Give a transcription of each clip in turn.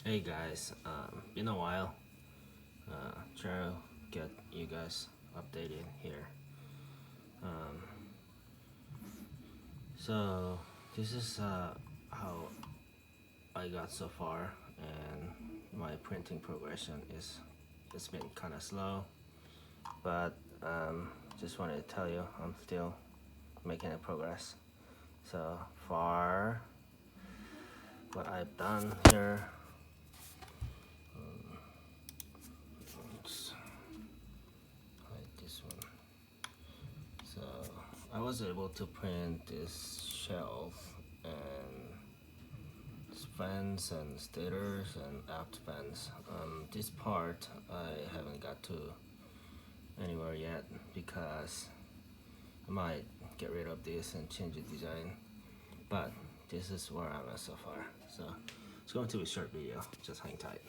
Hey guys, been a while. Try to get you guys updated here. Um, so this is how I got so far, and my printing progression is it's been kind of slow, but just wanted to tell you I'm still making a progress. So far, what I've done here. Let's hide this one. So I was able to print this shelf and fans and stators and aft fans. This part I haven't got to anywhere yet because I might get rid of this and change the design. But this is where I'm at so far. So it's going to be a short video. Just hang tight.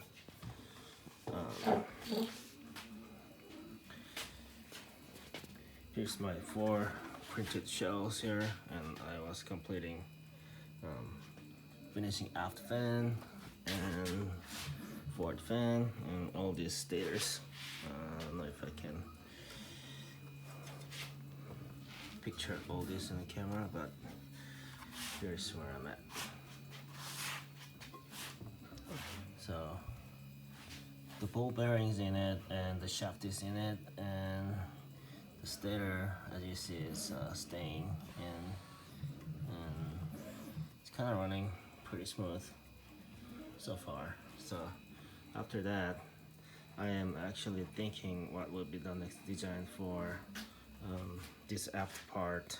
Here's my 4 printed shells here, and I was completing finishing aft fan and forward fan and all these stators. I don't know if I can picture all this in the camera, but here's where I'm at. So the ball bearings in it and the shaft is in it, and the stator, as you see, is staying in, and it's kind of running pretty smooth so far. So after that, I am actually thinking what will be the next design for this aft part.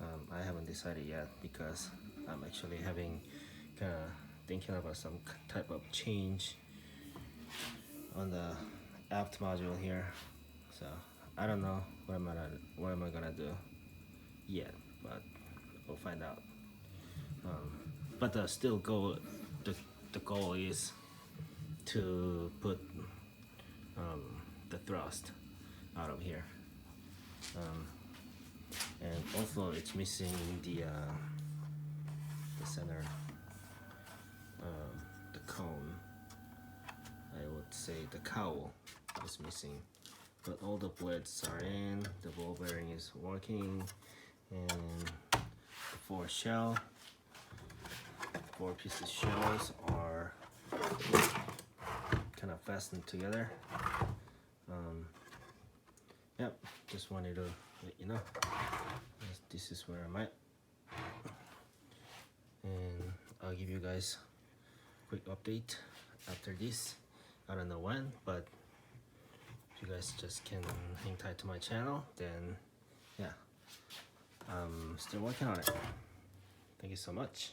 I haven't decided yet because I'm actually having kind of thinking about some type of change on the aft module here. So I don't know what am I gonna do yet, but we'll find out. But still the goal is to put the thrust out of here, and also it's missing the center, the cone. I would say the cowl is missing, but all the blades are in, the ball bearing is working, and the 4 pieces shells are kind of fastened together. Yep, just wanted to let you know this is where I'm at, and I'll give you guys a quick update after this. I don't know when, but if you guys just can hang tight to my channel, then yeah, I'm still working on it. Thank you so much.